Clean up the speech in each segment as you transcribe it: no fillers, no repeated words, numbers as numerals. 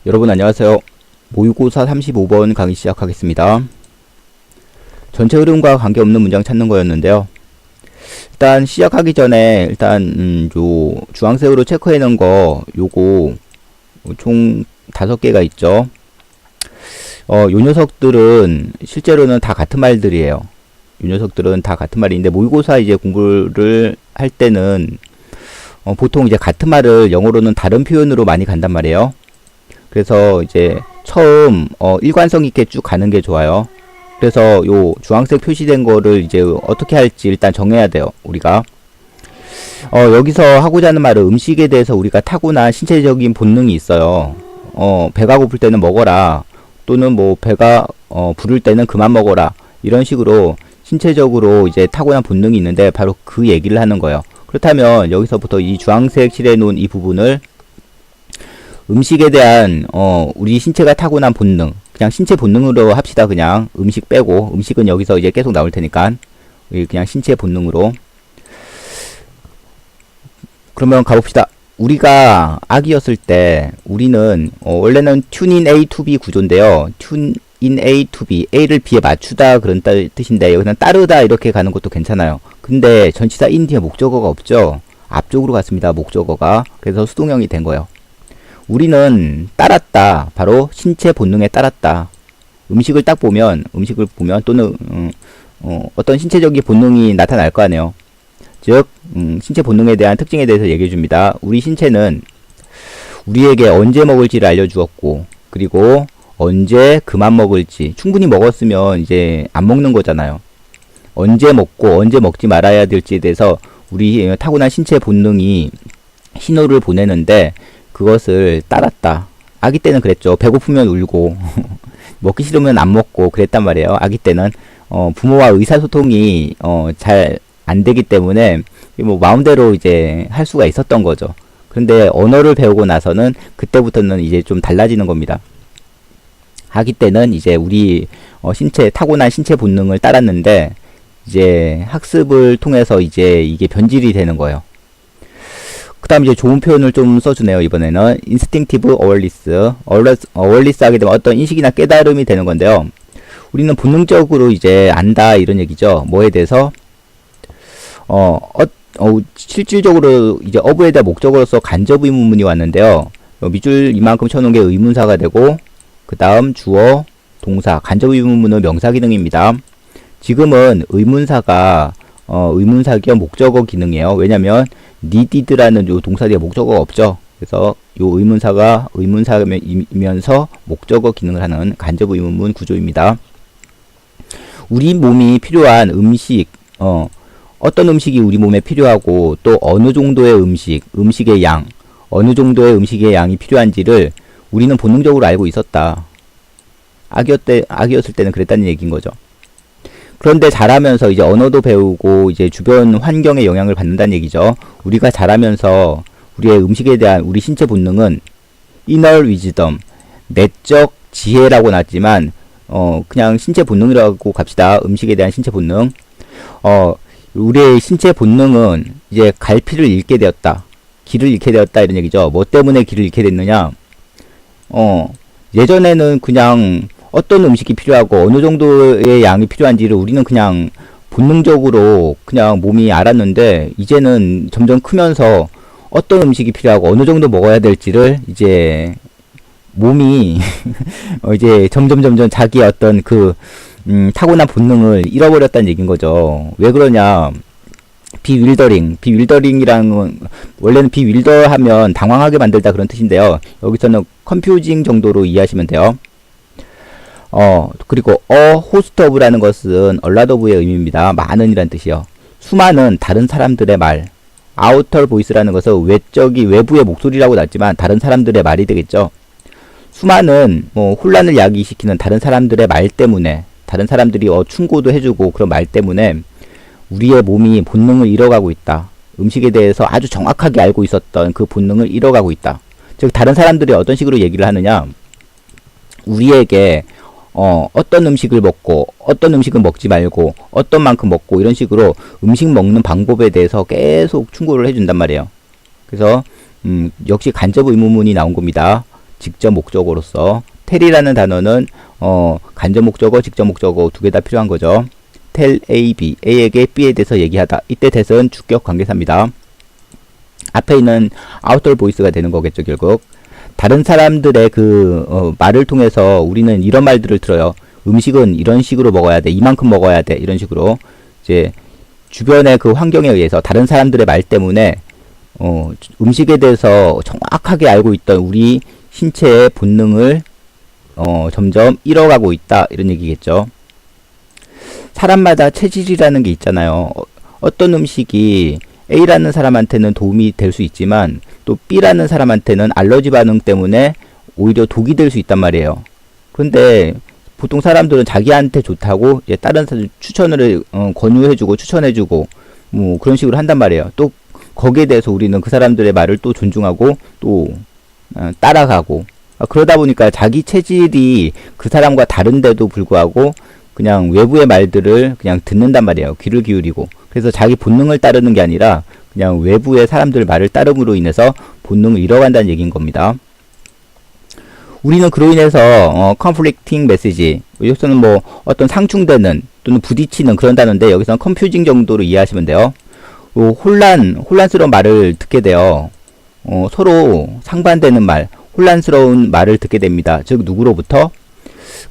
여러분 안녕하세요. 모의고사 35번 강의 시작하겠습니다. 전체 흐름과 관계없는 문장 찾는 거였는데요. 일단 시작하기 전에 요 주황색으로 체크해 놓은 거 요거 총 5개가 있죠. 요 녀석들은 실제로는 다 같은 말들이에요. 요 녀석들은 다 같은 말인데 모의고사 이제 공부를 할 때는 보통 이제 같은 말을 영어로는 다른 표현으로 많이 간단 말이에요. 그래서 이제 처음 일관성 있게 쭉 가는 게 좋아요. 그래서 요 주황색 표시된 거를 이제 어떻게 할지 일단 정해야 돼요. 우리가 여기서 하고자 하는 말은 음식에 대해서 우리가 타고난 신체적인 본능이 있어요. 배가 고플 때는 먹어라, 또는 뭐 배가 부를 때는 그만 먹어라, 이런 식으로 신체적으로 이제 타고난 본능이 있는데 바로 그 얘기를 하는 거예요. 그렇다면 여기서부터 이 주황색 칠해 놓은 이 부분을 음식에 대한 우리 신체가 타고난 본능, 그냥 신체 본능으로 합시다. 그냥 음식 빼고, 음식은 여기서 이제 계속 나올 테니까 그냥 신체 본능으로. 그러면 가봅시다. 우리가 아기였을 때 우리는 원래는 튠인 A to B 구조인데요. 튠인 A to B, A를 B에 맞추다 그런 뜻인데 여기는 따르다 이렇게 가는 것도 괜찮아요. 근데 전치사 in 뒤에 목적어가 없죠. 앞쪽으로 갔습니다. 목적어가. 그래서 수동형이 된 거예요. 우리는 따랐다. 바로 신체 본능에 따랐다. 음식을 보면 또는 어떤 신체적인 본능이 나타날 거 아니에요. 즉 신체 본능에 대한 특징에 대해서 얘기해 줍니다. 우리 신체는 우리에게 언제 먹을지를 알려주었고, 그리고 언제 그만 먹을지, 충분히 먹었으면 이제 안 먹는 거잖아요. 언제 먹고 언제 먹지 말아야 될지에 대해서 우리 타고난 신체 본능이 신호를 보내는데 그것을 따랐다. 아기 때는 그랬죠. 배고프면 울고 먹기 싫으면 안 먹고 그랬단 말이에요. 아기 때는 부모와 의사소통이 잘 안 되기 때문에 뭐 마음대로 이제 할 수가 있었던 거죠. 그런데 언어를 배우고 나서는 그때부터는 이제 좀 달라지는 겁니다. 아기 때는 이제 우리 타고난 신체 본능을 따랐는데 이제 학습을 통해서 이제 이게 변질이 되는 거예요. 그 다음 이제 좋은 표현을 좀 써주네요. 이번에는 instinctive awareness 하게 되면 어떤 인식이나 깨달음이 되는 건데요. 우리는 본능적으로 이제 안다 이런 얘기죠. 뭐에 대해서 실질적으로 이제 어부에다 목적어로서 간접 의문문이 왔는데요. 밑줄 이만큼 쳐놓은 게 의문사가 되고, 그 다음 주어, 동사, 간접 의문문은 명사 기능입니다. 지금은 의문사가 의문사 겸 목적어 기능이에요. 왜냐면 needed라는 요 동사 뒤에 목적어가 없죠. 그래서 요 의문사가 의문사이면서 목적어 기능을 하는 간접 의문문 구조입니다. 우리 몸이 필요한 음식, 어떤 음식이 우리 몸에 필요하고 또 어느 정도의 음식의 양, 어느 정도의 음식의 양이 필요한지를 우리는 본능적으로 알고 있었다. 아기였을 때는 그랬다는 얘기인 거죠. 그런데 자라면서 이제 언어도 배우고 이제 주변 환경의 영향을 받는다는 얘기죠. 우리가 자라면서 우리의 음식에 대한 우리 신체 본능은 inner wisdom, 내적 지혜라고 나왔지만 그냥 신체 본능이라고 갑시다. 음식에 대한 신체 본능. 우리의 신체 본능은 이제 갈피를 잃게 되었다. 길을 잃게 되었다 이런 얘기죠. 뭐 때문에 길을 잃게 됐느냐? 예전에는 그냥 어떤 음식이 필요하고 어느 정도의 양이 필요한지를 우리는 그냥 본능적으로 그냥 몸이 알았는데, 이제는 점점 크면서 어떤 음식이 필요하고 어느 정도 먹어야 될지를 이제 몸이 이제 점점 자기의 어떤 타고난 본능을 잃어버렸다는 얘기인 거죠. 왜 그러냐? 비윌더링이라는 건 원래는 비윌더 하면 당황하게 만들다 그런 뜻인데요. 여기서는 컨퓨징 정도로 이해하시면 돼요. 그리고 host of라는 것은 a lot of의 의미입니다. 많은 이란 뜻이요. 수많은 다른 사람들의 말. outer voice라는 것은 외부의 목소리라고 나왔지만 다른 사람들의 말이 되겠죠. 수많은 혼란을 야기시키는 다른 사람들의 말 때문에, 다른 사람들이 충고도 해주고 그런 말 때문에 우리의 몸이 본능을 잃어가고 있다. 음식에 대해서 아주 정확하게 알고 있었던 그 본능을 잃어가고 있다. 즉 다른 사람들이 어떤 식으로 얘기를 하느냐, 우리에게 어떤 음식을 먹고 어떤 음식은 먹지 말고 어떤 만큼 먹고 이런 식으로 음식 먹는 방법에 대해서 계속 충고를 해준단 말이에요. 그래서 역시 간접 의문문이 나온 겁니다. 직접 목적어로서, 텔이라는 단어는 간접 목적어, 직접 목적어 두 개 다 필요한 거죠. tell A, B, A에게 B에 대해서 얘기하다. 이때 that은 주격 관계사입니다. 앞에 있는 outer voice가 되는 거겠죠, 결국. 다른 사람들의 말을 통해서 우리는 이런 말들을 들어요. 음식은 이런 식으로 먹어야 돼. 이만큼 먹어야 돼. 이런 식으로. 이제, 주변의 그 환경에 의해서 다른 사람들의 말 때문에, 음식에 대해서 정확하게 알고 있던 우리 신체의 본능을, 점점 잃어가고 있다. 이런 얘기겠죠. 사람마다 체질이라는 게 있잖아요. 어떤 음식이 A라는 사람한테는 도움이 될 수 있지만 또 B라는 사람한테는 알러지 반응 때문에 오히려 독이 될 수 있단 말이에요. 그런데 보통 사람들은 자기한테 좋다고 이제 다른 사람 추천을 권유해주고 추천해주고 뭐 그런 식으로 한단 말이에요. 또 거기에 대해서 우리는 그 사람들의 말을 또 존중하고 또 따라가고 그러다 보니까 자기 체질이 그 사람과 다른데도 불구하고 그냥 외부의 말들을 그냥 듣는단 말이에요. 귀를 기울이고. 그래서 자기 본능을 따르는 게 아니라 그냥 외부의 사람들 말을 따름으로 인해서 본능을 잃어간다는 얘기인 겁니다. 우리는 그로 인해서 conflicting message, 여기서는 뭐 어떤 상충되는 또는 부딪히는 그런 단어인데 여기서는 confusing 정도로 이해하시면 돼요. 혼란스러운 말을 듣게 돼요. 서로 상반되는 말, 혼란스러운 말을 듣게 됩니다. 즉 누구로부터?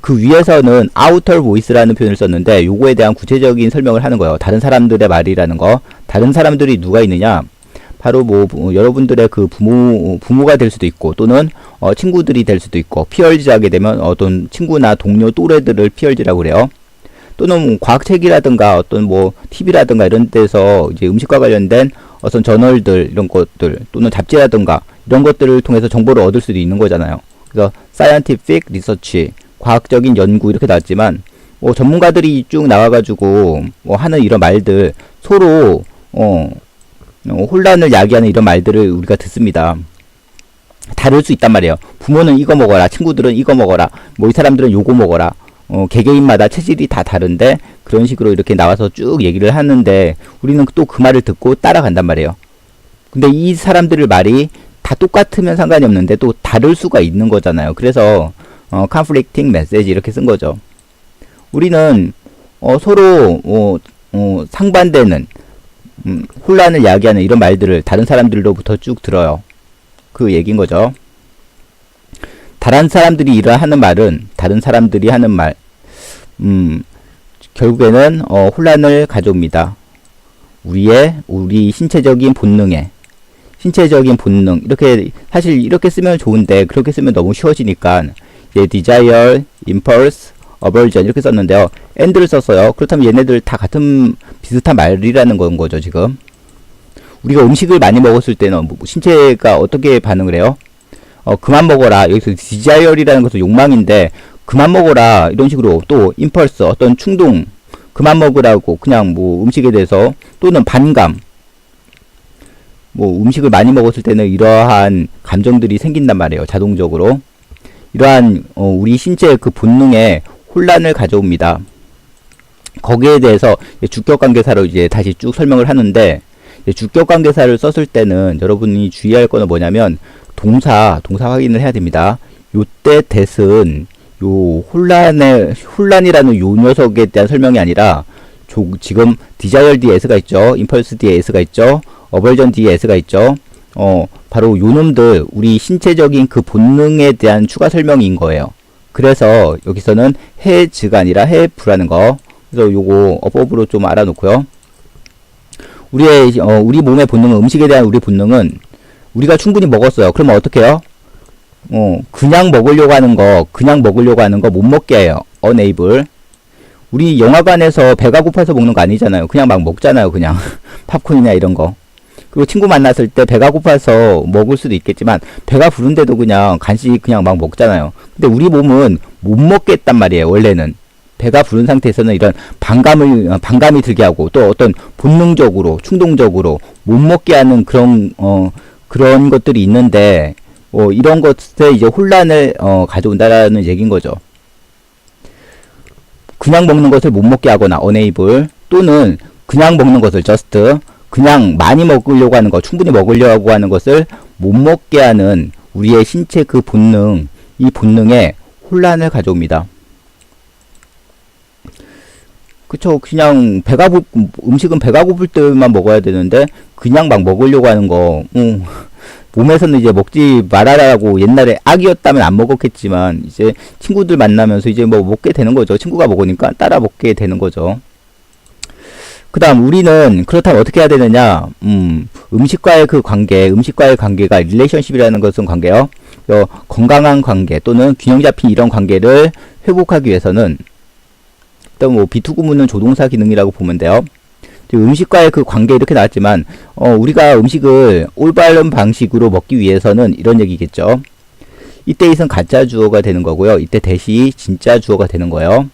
그 위에서는 outer voice라는 표현을 썼는데 요거에 대한 구체적인 설명을 하는 거예요. 다른 사람들의 말이라는 거. 다른 사람들이 누가 있느냐? 바로 여러분들의 그 부모가 될 수도 있고 또는 친구들이 될 수도 있고 피얼즈 하게 되면 어떤 친구나 동료 또래들을 피얼즈라고 그래요. 또는 과학책이라든가 어떤 TV라든가 이런 데서 이제 음식과 관련된 어떤 저널들 이런 것들 또는 잡지라든가 이런 것들을 통해서 정보를 얻을 수도 있는 거잖아요. 그래서 scientific research, 과학적인 연구 이렇게 나왔지만 전문가들이 쭉 나와가지고 하는 이런 말들 서로 혼란을 야기하는 이런 말들을 우리가 듣습니다. 다를 수 있단 말이에요. 부모는 이거 먹어라, 친구들은 이거 먹어라, 이 사람들은 요거 먹어라. 개개인마다 체질이 다 다른데 그런 식으로 이렇게 나와서 쭉 얘기를 하는데 우리는 또 그 말을 듣고 따라간단 말이에요. 근데 이 사람들의 말이 다 똑같으면 상관이 없는데 또 다를 수가 있는 거잖아요. 그래서 conflicting message 이렇게 쓴 거죠. 우리는 서로 상반되는 혼란을 야기하는 이런 말들을 다른 사람들로부터 쭉 들어요. 그 얘기인 거죠. 다른 사람들이 하는 말은 다른 사람들이 하는 말 결국에는 혼란을 가져옵니다. 우리 신체적인 본능에 신체적인 본능 이렇게 사실 이렇게 쓰면 좋은데 그렇게 쓰면 너무 쉬워지니까 desire, impulse, aversion 이렇게 썼는데요. and를 썼어요. 그렇다면 얘네들 다 같은 비슷한 말이라는 건 거죠, 지금. 우리가 음식을 많이 먹었을 때는 신체가 어떻게 반응을 해요? 그만 먹어라. 여기서 desire이라는 것은 욕망인데 그만 먹어라 이런 식으로 또 impulse 어떤 충동 그만 먹으라고 그냥 음식에 대해서 또는 반감 음식을 많이 먹었을 때는 이러한 감정들이 생긴단 말이에요. 자동적으로. 이러한 우리 신체의 그 본능에 혼란을 가져옵니다. 거기에 대해서 주격관계사로 이제 다시 쭉 설명을 하는데 주격관계사를 썼을 때는 여러분이 주의할 거는 뭐냐면 동사 확인을 해야 됩니다. 요때 that은 요 혼란이라는 요 녀석에 대한 설명이 아니라 지금 desire 뒤에 s가 있죠. impulse 뒤에 s가 있죠. aversion 뒤에 s가 있죠. 바로 요 놈들 우리 신체적인 그 본능에 대한 추가 설명인 거예요. 그래서 여기서는 has가 아니라 have라는 거. 그래서 요거 어법으로 좀 알아놓고요. 우리 몸의 본능은 음식에 대한 우리 본능은 우리가 충분히 먹었어요. 그러면 어떻게 해요? 그냥 먹으려고 하는 거 못 먹게 해요. unable. 우리 영화관에서 배가 고파서 먹는 거 아니잖아요. 그냥 막 먹잖아요. 그냥 팝콘이나 이런 거. 그리고 친구 만났을 때 배가 고파서 먹을 수도 있겠지만 배가 부른데도 그냥 간식 그냥 막 먹잖아요. 근데 우리 몸은 못 먹겠단 말이에요. 원래는. 배가 부른 상태에서는 이런 반감이 들게 하고 또 어떤 본능적으로 충동적으로 못 먹게 하는 그런 것들이 있는데 이런 것에 이제 혼란을 가져온다라는 얘기인 거죠. 그냥 먹는 것을 못 먹게 하거나 unable 또는 그냥 먹는 것을 just 그냥 많이 먹으려고 하는 것, 충분히 먹으려고 하는 것을 못 먹게 하는 우리의 신체 그 본능, 이 본능에 혼란을 가져옵니다. 그쵸. 그냥 음식은 배가 고플 때만 먹어야 되는데, 그냥 막 먹으려고 하는 거, 몸에서는 이제 먹지 말아라고 옛날에 악이었다면 안 먹었겠지만, 이제 친구들 만나면서 이제 뭐 먹게 되는 거죠. 친구가 먹으니까 따라 먹게 되는 거죠. 그 다음, 우리는, 그렇다면 어떻게 해야 되느냐, 음식과의 관계가 릴레이션십이라는 것은 관계요. 건강한 관계 또는 균형 잡힌 이런 관계를 회복하기 위해서는, 또 뭐 비투구문은 조동사 기능이라고 보면 돼요. 음식과의 그 관계 이렇게 나왔지만 우리가 음식을 올바른 방식으로 먹기 위해서는 이런 얘기겠죠. 이때 it은 가짜 주어가 되는 거고요. 이때 that이 진짜 주어가 되는 거예요.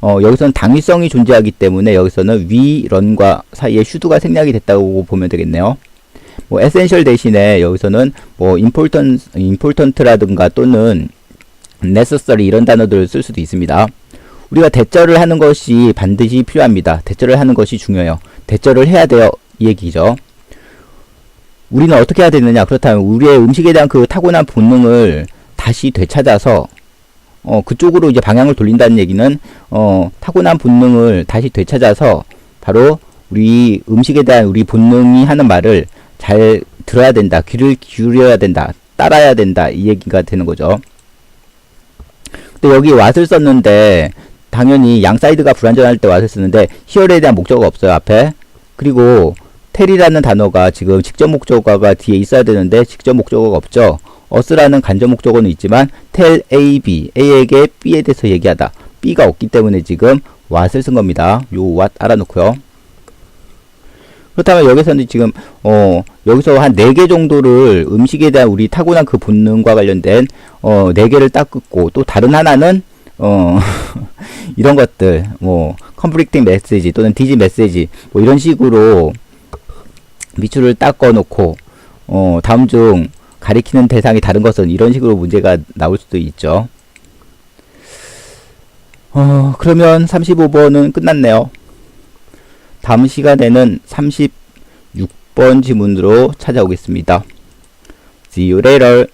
여기서는 당위성이 존재하기 때문에 여기서는 we, run과 사이에 should가 생략이 됐다고 보면 되겠네요. 뭐 essential 대신에 여기서는 뭐 important라든가 또는 necessary 이런 단어들을 쓸 수도 있습니다. 우리가 대절을 하는 것이 반드시 필요합니다. 대절을 하는 것이 중요해요. 대절을 해야 돼요. 이 얘기죠. 우리는 어떻게 해야 되느냐? 그렇다면 우리의 음식에 대한 그 타고난 본능을 다시 되찾아서 그쪽으로 이제 방향을 돌린다는 얘기는 타고난 본능을 다시 되찾아서 바로 우리 음식에 대한 우리 본능이 하는 말을 잘 들어야 된다. 귀를 기울여야 된다. 따라야 된다. 이 얘기가 되는 거죠. 근데 여기 what을 썼는데 당연히 양 사이드가 불완전할 때 what을 쓰는데 here에 대한 목적어가 없어요. 앞에. 그리고 tell이라는 단어가 지금 직접 목적어가 뒤에 있어야 되는데 직접 목적어가 없죠. us라는 간접 목적어는 있지만 tell A, B, A에게 B에 대해서 얘기하다. B가 없기 때문에 지금 what을 쓴 겁니다. 요 what 알아놓고요. 그렇다면 여기서는 지금 여기서 한 4개 정도를 음식에 대한 우리 타고난 그 본능과 관련된 4개를 딱 긋고 또 다른 하나는 이런 것들 뭐 conflicting message 또는 digi message 뭐 이런 식으로 밑줄을 딱 꺼놓고 다음 중 가리키는 대상이 다른 것은 이런 식으로 문제가 나올 수도 있죠. 그러면 35번은 끝났네요. 다음 시간에는 36번 지문으로 찾아오겠습니다. See you later.